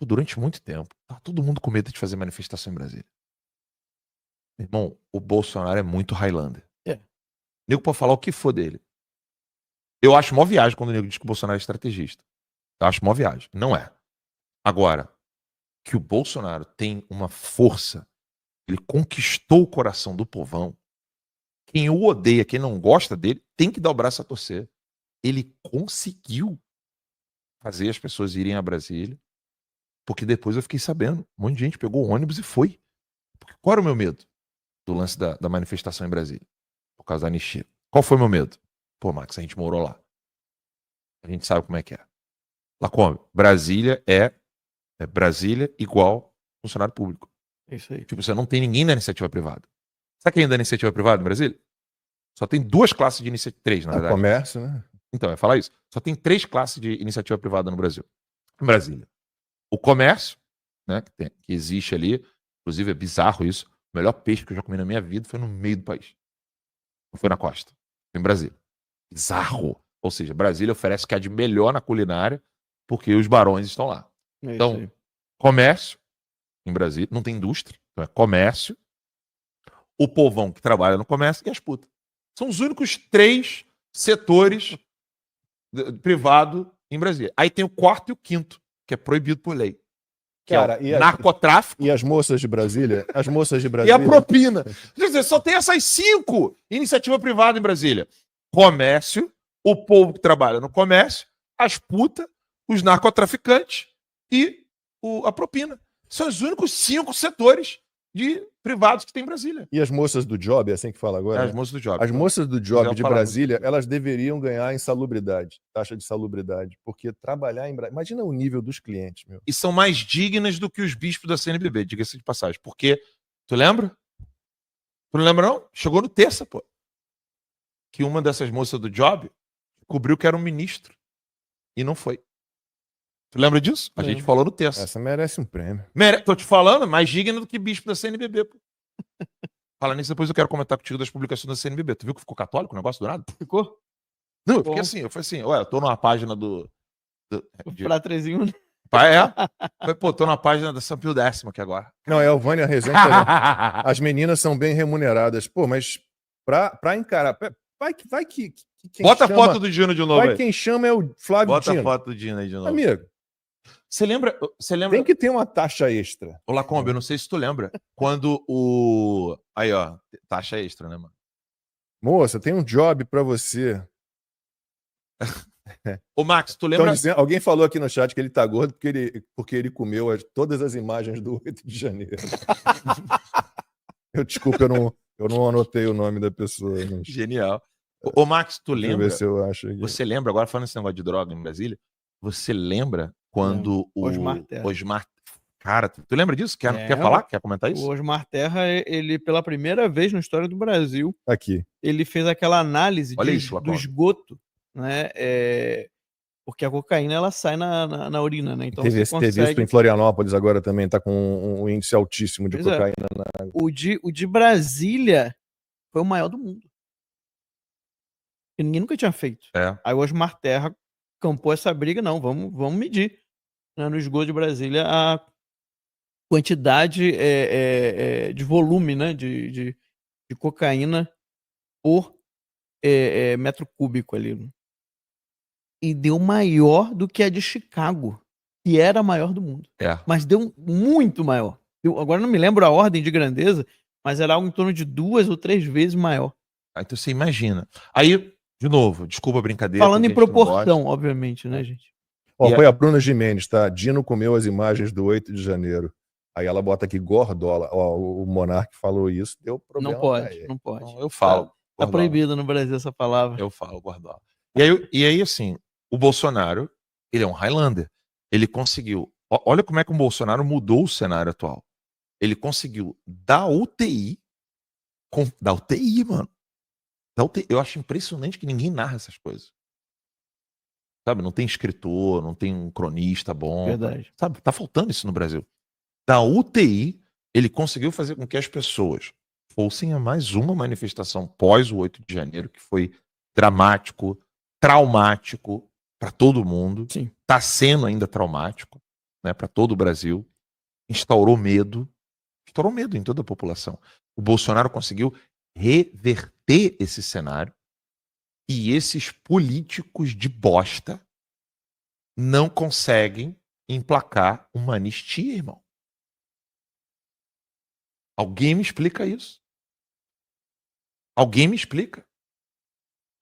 durante muito tempo, tá todo mundo com medo de fazer manifestação em Brasília. Meu irmão, o Bolsonaro é muito Highlander. É. O nego pode falar o que for dele. Eu acho mó viagem quando o nego diz que o Bolsonaro é estrategista. Eu acho mó viagem. Não é. Agora, que o Bolsonaro tem uma força, ele conquistou o coração do povão. Quem o odeia, quem não gosta dele, tem que dar o braço a torcer. Ele conseguiu fazer as pessoas irem a Brasília, porque depois eu fiquei sabendo, um monte de gente pegou o ônibus e foi. Porque qual era o meu medo do lance da manifestação em Brasília? Por causa da anistia. Qual foi o meu medo? Pô, Max, a gente morou lá. A gente sabe como é que é. Lá como? Brasília é Brasília igual funcionário público. É isso aí. Tipo, você não tem ninguém da iniciativa privada. Sabe quem é da iniciativa privada em Brasília? Só tem duas classes de iniciativa. Três, na verdade. Comércio, né? Então, eu ia falar isso. Só tem 3 classes de iniciativa privada no Brasil. Em Brasília. O comércio, né, que existe ali. Inclusive, é bizarro isso. O melhor peixe que eu já comi na minha vida foi no meio do país. Não foi na costa. Foi em Brasília. Bizarro. Ou seja, Brasília oferece o que há de melhor na culinária, porque os barões estão lá. É Então, isso aí. comércio em Brasília, não tem indústria, então é comércio, o povão que trabalha no comércio e as putas. São os únicos 3 setores privados em Brasília. Aí tem o 4º e o 5º, que é proibido por lei. Que Cara, é o narcotráfico E as moças de Brasília? As moças de e Brasília. a propina. Quer dizer, só tem essas 5 iniciativas privadas em Brasília. Comércio, o povo que trabalha no comércio, as putas, os narcotraficantes e a propina. São os únicos 5 setores privados que tem em Brasília. E as moças do job, é assim que fala agora? As né? moças do job. As moças do job Quiser de falar Brasília, muito. elas deveriam ganhar insalubridade, taxa de salubridade, porque trabalhar em Brasília. Imagina o nível dos clientes, meu. E são mais dignas do que os bispos da CNBB, diga-se de passagem. Porque, tu lembra? Tu não lembra, não? Chegou no terça, pô. Que uma dessas moças do job cobriu que era um ministro. E não foi. Tu lembra disso? A gente falou no terça. Essa merece um prêmio. Tô te falando, mais digna do que bispo da CNBB, pô. Falando nisso, depois eu quero comentar contigo das publicações da CNBB. Tu viu que ficou católico o negócio do nada? Ficou? Não, eu fiquei assim, eu falei assim, ué, eu tô numa página Fratrezinho. Falei, pô, tô na página da São Pio X aqui agora. Não, é o Vânia Rezende falando. As meninas são bem remuneradas. Pô, mas pra encarar. Vai que quem Bota chama, a foto do Dino de novo vai aí. quem chama é o Flávio Bota Dino. a foto do Dino aí de novo. Amigo, Você lembra? tem que ter uma taxa extra. Ô, Lacombe, eu não sei se tu lembra. Quando o... Aí, ó, taxa extra, né, mano? Moça, tem um job pra você. Ô, Max, tu lembra... Alguém falou aqui no chat que ele tá gordo porque ele comeu todas as imagens do 8 de janeiro. Desculpa, eu não anotei o nome da pessoa. Mas... Genial. Ô, Max, tu Deixa eu lembra? ver se eu acho aqui. Você lembra, agora falando esse negócio de droga em Brasília, você lembra quando o Osmar... Cara, tu lembra disso? Quer falar? Quer comentar isso? O Osmar Terra, ele, pela primeira vez na história do Brasil, aqui, ele fez aquela análise do esgoto, né? Porque a cocaína, ela sai na urina, né? Então teve isso em Florianópolis agora também, tá com um índice altíssimo de cocaína na água. O de Brasília foi o maior do mundo. Que ninguém nunca tinha feito. Aí o Osmar Terra campou essa briga, não, vamos medir, né, no esgoto de Brasília a quantidade de volume, né, de cocaína por metro cúbico ali. E deu maior do que a de Chicago, que era a maior do mundo. Mas deu muito maior. Agora não me lembro a ordem de grandeza, mas era algo em torno de 2 ou 3 vezes maior. Então você imagina. Aí, de novo, desculpa a brincadeira. Falando em proporção, obviamente, né, gente? Foi a Bruna Gimenez, tá? Dino comeu as imagens do 8 de janeiro. Aí ela bota aqui gordola. O Monark falou isso, deu problema. Não pode. Então, eu falo. Tá proibido no Brasil essa palavra. Eu falo gordola. E aí, assim, o Bolsonaro, ele é um Highlander. Ele conseguiu... Olha como é que o Bolsonaro mudou o cenário atual. Ele conseguiu da UTI... Da UTI, mano. Eu acho impressionante que ninguém narra essas coisas. Sabe, não tem escritor, não tem um cronista bom. Verdade. Sabe, tá faltando isso no Brasil. Da UTI, ele conseguiu fazer com que as pessoas fossem a mais uma manifestação pós o 8 de janeiro, que foi dramático, traumático para todo mundo. Sim. Tá sendo ainda traumático. né, para todo o Brasil, instaurou medo em toda a população. O Bolsonaro conseguiu reverter esse cenário e esses políticos de bosta não conseguem emplacar uma anistia, irmão. Alguém me explica isso? Alguém me explica?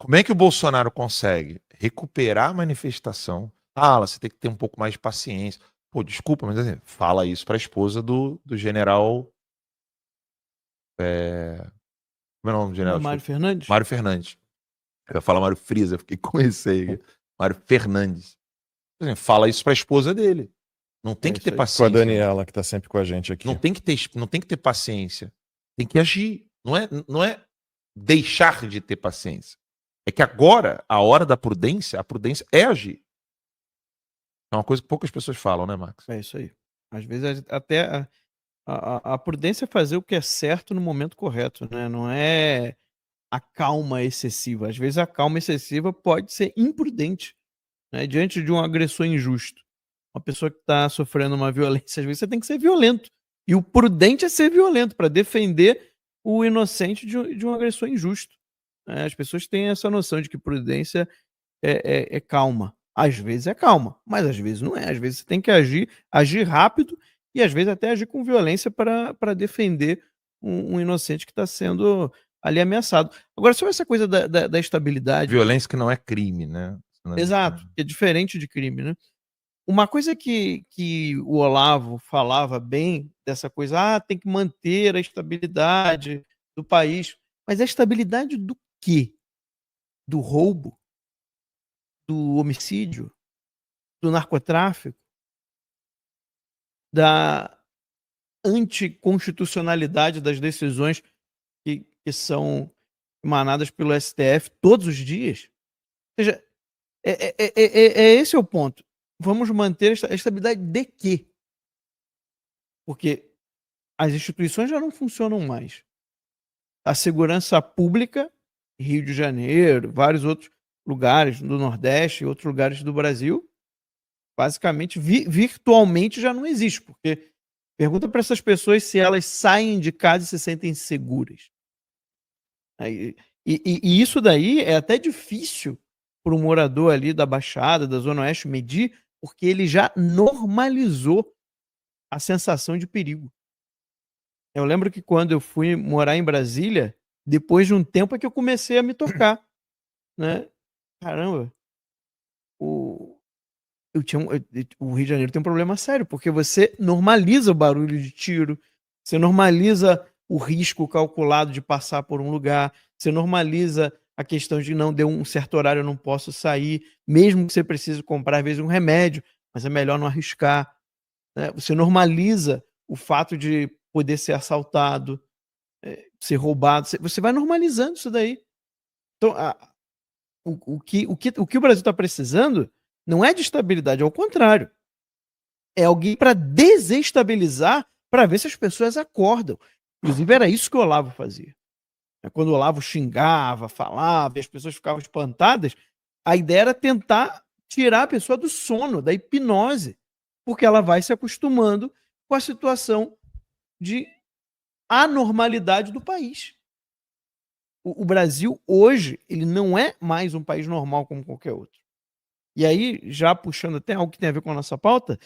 Como é que o Bolsonaro consegue recuperar a manifestação? Você tem que ter um pouco mais de paciência. Pô, desculpa, mas assim, fala isso para a esposa do general. Como é o nome do general? Mário Fernandes? Mário Fernandes. Eu ia falar Mário Frias, eu fiquei com esse aí. Mário Fernandes. Assim, fala isso para a esposa dele. Não tem que ter paciência. Com a Daniela, que está sempre com a gente aqui. Não tem que ter paciência. Tem que agir. Não é deixar de ter paciência. É que agora, a hora da prudência, a prudência é agir. É uma coisa que poucas pessoas falam, né, Max? É isso aí. Às vezes até a prudência é fazer o que é certo no momento correto, né? Não é a calma excessiva. Às vezes a calma excessiva pode ser imprudente, né? Diante de um agressor injusto. Uma pessoa que está sofrendo uma violência, às vezes você tem que ser violento. E o prudente é ser violento para defender o inocente de um agressor injusto. As pessoas têm essa noção de que prudência é calma. Às vezes é calma, mas às vezes não é. Às vezes você tem que agir rápido e às vezes até agir com violência para defender um inocente que está sendo ali ameaçado. Agora, sobre essa coisa da estabilidade... Violência que não é crime, né? Exato, que é diferente de crime, né? Uma coisa que o Olavo falava bem dessa coisa, tem que manter a estabilidade do país. Mas a estabilidade do quê? Do roubo? Do homicídio? Do narcotráfico? Da anticonstitucionalidade das decisões que são emanadas pelo STF todos os dias? Ou seja, esse é o ponto. Vamos manter a estabilidade de quê? Porque as instituições já não funcionam mais. A segurança pública, Rio de Janeiro, vários outros lugares do Nordeste e outros lugares do Brasil, basicamente, virtualmente já não existe. Porque pergunta para essas pessoas se elas saem de casa e se sentem seguras. E isso daí é até difícil para um morador ali da Baixada, da Zona Oeste, medir, porque ele já normalizou a sensação de perigo. Eu lembro que quando eu fui morar em Brasília, depois de um tempo é que eu comecei a me tocar, né? Caramba, o Rio de Janeiro tem um problema sério, porque você normaliza o barulho de tiro, você normaliza o risco calculado de passar por um lugar, você normaliza a questão de não deu um certo horário eu não posso sair, mesmo que você precise comprar às vezes um remédio, mas é melhor não arriscar, né? Você normaliza o fato de poder ser assaltado, ser roubado, você vai normalizando isso daí. Então, o que o Brasil está precisando não é de estabilidade, ao contrário. É alguém para desestabilizar, para ver se as pessoas acordam. Inclusive, era isso que o Olavo fazia. Quando o Olavo xingava, falava, e as pessoas ficavam espantadas, a ideia era tentar tirar a pessoa do sono, da hipnose, porque ela vai se acostumando com a situação de anormalidade do país. O Brasil, hoje, ele não é mais um país normal como qualquer outro. E aí, já puxando até algo que tem a ver com a nossa pauta,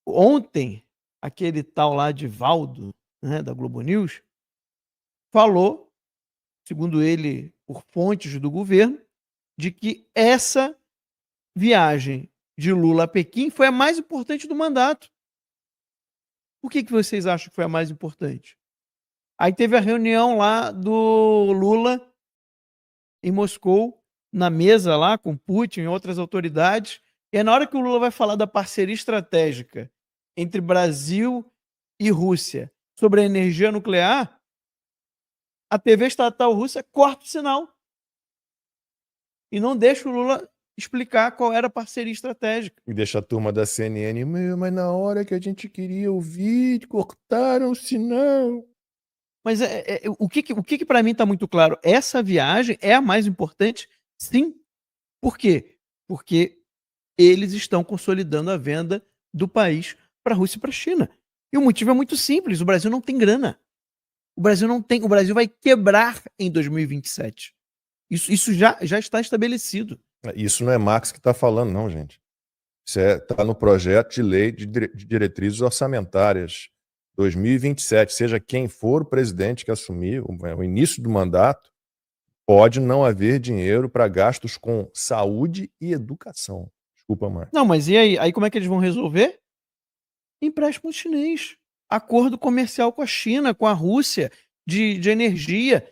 ontem, aquele tal lá de Valdo, né, da Globo News, falou, segundo ele, por fontes do governo, de que essa viagem de Lula a Pequim foi a mais importante do mandato. Por que vocês acham que foi a mais importante? Aí teve a reunião lá do Lula em Moscou, na mesa lá com Putin e outras autoridades, e na hora que o Lula vai falar da parceria estratégica entre Brasil e Rússia sobre a energia nuclear, a TV estatal russa corta o sinal e não deixa o Lula explicar qual era a parceria estratégica. E deixa a turma da CNN, mas na hora que a gente queria ouvir, cortaram o sinal. Mas o que para mim está muito claro, essa viagem é a mais importante, sim. Por quê? Porque eles estão consolidando a venda do país para a Rússia e para a China. E o motivo é muito simples, o Brasil não tem grana. O Brasil vai quebrar em 2027. Isso já está estabelecido. Isso não é Marx que está falando, não, gente. Isso está no projeto de lei de diretrizes orçamentárias 2027. Seja quem for o presidente que assumir o início do mandato, pode não haver dinheiro para gastos com saúde e educação. Desculpa, Marcos. Não, mas e aí? Aí como é que eles vão resolver? Empréstimo chinês. Acordo comercial com a China, com a Rússia, de energia.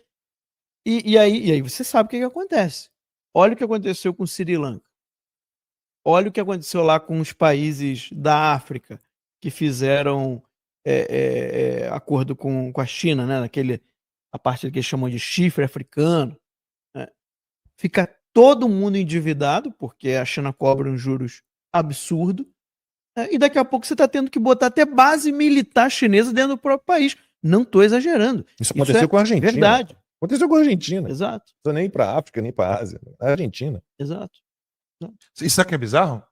E aí você sabe o que acontece. Olha o que aconteceu com o Sri Lanka. Olha o que aconteceu lá com os países da África que fizeram acordo com a China, né? A parte que eles chamam de chifre africano. Né? Fica todo mundo endividado, porque a China cobra uns juros absurdos. E daqui a pouco você está tendo que botar até base militar chinesa dentro do próprio país. Não estou exagerando. Isso aconteceu com a Argentina. Verdade. Aconteceu com a Argentina. Exato. Não estou nem para a África, nem para a Ásia. A Argentina. Exato. Isso sabe o que é bizarro?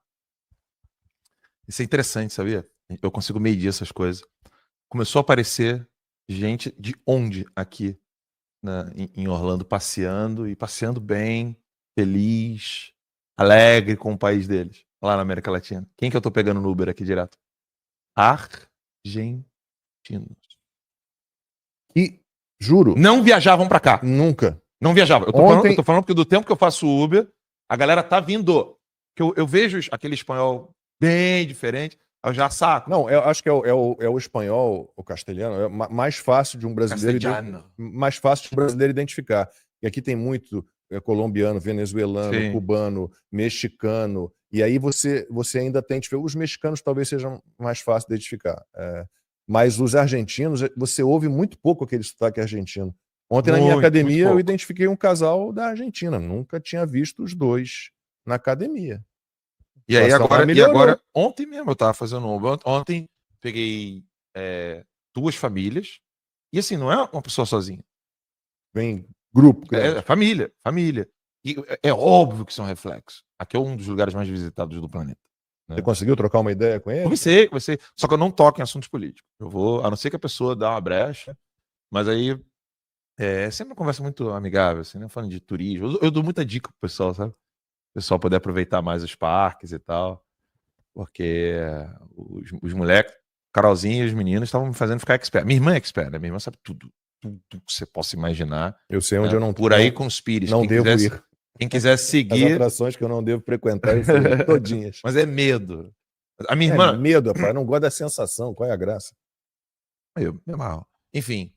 Isso é interessante, sabia? Eu consigo medir essas coisas. Começou a aparecer gente de onde aqui em Orlando passeando e passeando bem, feliz, alegre com o país deles, lá na América Latina. Quem que eu tô pegando no Uber aqui direto? Argentinos. E, juro... Não viajavam pra cá. Nunca. Não viajavam. Eu tô falando porque do tempo que eu faço Uber, a galera tá vindo. Que eu vejo aquele espanhol bem diferente, eu já saco. Não, eu acho que é o espanhol, o castelhano, é mais fácil de um brasileiro identificar. E aqui tem muito colombiano, venezuelano, Sim. cubano, mexicano. E aí você ainda tem... Os mexicanos talvez sejam mais fáceis de identificar. Mas os argentinos, você ouve muito pouco aquele sotaque argentino. Ontem na minha academia eu identifiquei um casal da Argentina. Nunca tinha visto os dois na academia. E aí agora, ontem mesmo eu tava fazendo Uber. Ontem peguei 2 famílias. E assim, não é uma pessoa sozinha. Vem grupo. É família. E é óbvio que são reflexos. Aqui é um dos lugares mais visitados do planeta. Né? Você conseguiu trocar uma ideia com ele? Comecei. Só que eu não toco em assuntos políticos. Eu vou, a não ser que a pessoa dá uma brecha, mas aí é sempre uma conversa muito amigável, assim, né? Falando de turismo. Eu dou muita dica pro pessoal, sabe? O pessoal poder aproveitar mais os parques e tal. Porque os moleques, Carolzinha e os meninos estavam me fazendo ficar expert. Minha irmã é expert, né? Minha irmã sabe tudo que você possa imaginar. Eu sei onde eu não... Por aí conspire. Não devo ir. Quem quiser seguir... As atrações que eu não devo frequentar, eu sei, todinhas. Mas é medo. A minha irmã... medo, rapaz. Eu não gosto da sensação. Qual é a graça? Enfim,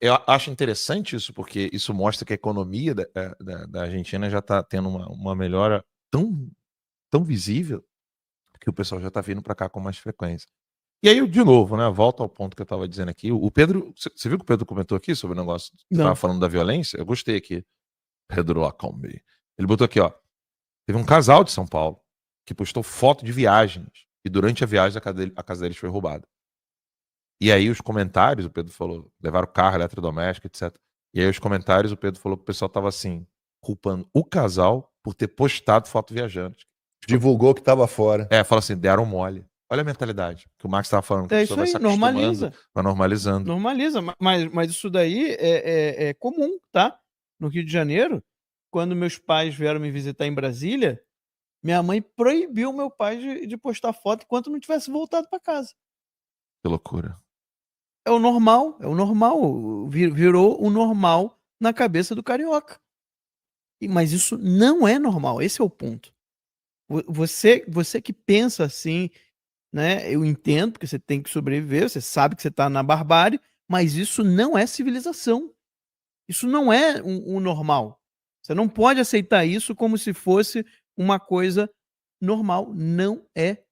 eu acho interessante isso, porque isso mostra que a economia da Argentina já está tendo uma melhora tão visível que o pessoal já está vindo para cá com mais frequência. E aí, de novo, né? Volto ao ponto que eu estava dizendo aqui. O Pedro, você viu que o Pedro comentou aqui sobre o negócio que estava falando da violência? Eu gostei aqui. Pedro Lacombe. Ele botou aqui, ó. Teve um casal de São Paulo que postou foto de viagens e durante a viagem a casa deles foi roubada. E aí os comentários, o Pedro falou, levaram carro, eletrodoméstico, etc. E aí os comentários, o Pedro falou que o pessoal tava assim, culpando o casal por ter postado foto viajante. Divulgou que tava fora. Fala assim, deram mole. Olha a mentalidade que o Max estava falando. É isso aí, normaliza. Vai normalizando. Normaliza, mas isso daí é comum, tá? No Rio de Janeiro, quando meus pais vieram me visitar em Brasília, minha mãe proibiu meu pai de postar foto enquanto não tivesse voltado para casa. Que loucura. É o normal. Virou o normal na cabeça do carioca. Mas isso não é normal, esse é o ponto. Você que pensa assim, né? Eu entendo, porque você tem que sobreviver, você sabe que você está na barbárie, mas isso não é civilização. Isso não é o normal. Você não pode aceitar isso como se fosse uma coisa normal. Não é.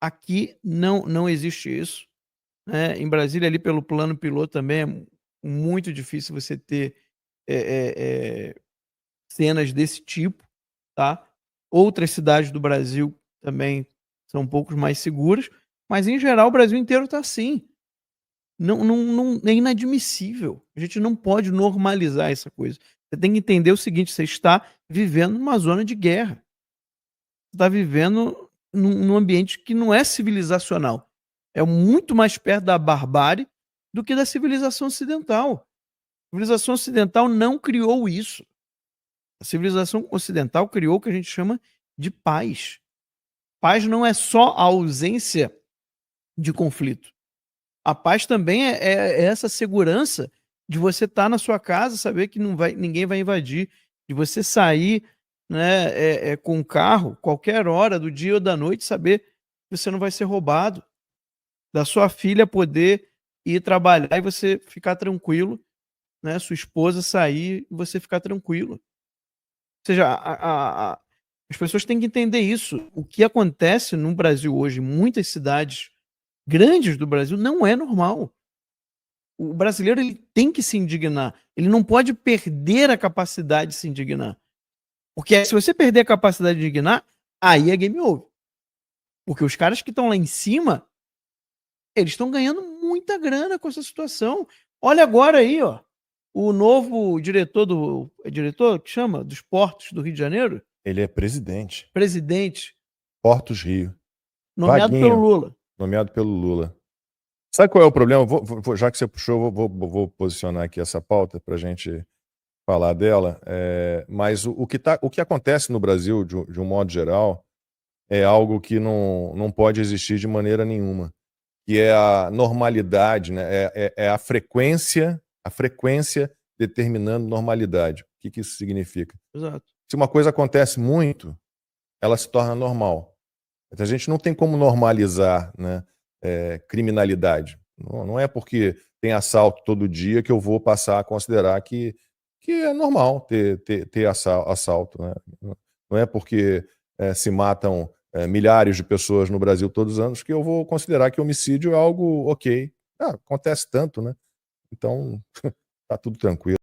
Aqui não existe isso. Né? Em Brasília, ali pelo plano piloto também é muito difícil você ter cenas desse tipo. Tá? Outras cidades do Brasil também são um pouco mais seguras, mas em geral o Brasil inteiro está assim. Não, é inadmissível. A gente não pode normalizar essa coisa. Você tem que entender o seguinte, você está vivendo numa zona de guerra. Você está vivendo num ambiente que não é civilizacional. É muito mais perto da barbárie do que da civilização ocidental. A civilização ocidental não criou isso. A civilização ocidental criou o que a gente chama de paz. Paz não é só a ausência de conflito. A paz também é essa segurança de você estar na sua casa, saber que ninguém vai invadir, de você sair, né, com um carro, qualquer hora do dia ou da noite, saber que você não vai ser roubado, da sua filha poder ir trabalhar e você ficar tranquilo, né, sua esposa sair e você ficar tranquilo. Ou seja, as pessoas têm que entender isso. O que acontece no Brasil hoje, em muitas cidades grandes do Brasil, não é normal. O brasileiro ele tem que se indignar. Ele não pode perder a capacidade de se indignar. Porque se você perder a capacidade de indignar, aí é game over. Porque os caras que estão lá em cima, eles estão ganhando muita grana com essa situação. Olha agora aí, ó, o novo diretor é diretor que chama dos Portos do Rio de Janeiro. Ele é presidente. Presidente. Portos Rio. Nomeado Vaguinho, pelo Lula. Nomeado pelo Lula. Sabe qual é o problema? Já que você puxou, vou posicionar aqui essa pauta para a gente falar dela. Mas o que acontece no Brasil, de um modo geral, é algo que não pode existir de maneira nenhuma, que é a normalidade, né? É a frequência determinando normalidade. O que isso significa? Exato. Se uma coisa acontece muito, ela se torna normal. A gente não tem como normalizar, né, criminalidade. Não é porque tem assalto todo dia que eu vou passar a considerar que é normal ter assalto. Né? Não é porque se matam milhares de pessoas no Brasil todos os anos que eu vou considerar que homicídio é algo ok. Acontece tanto, né? Então, tá tudo tranquilo.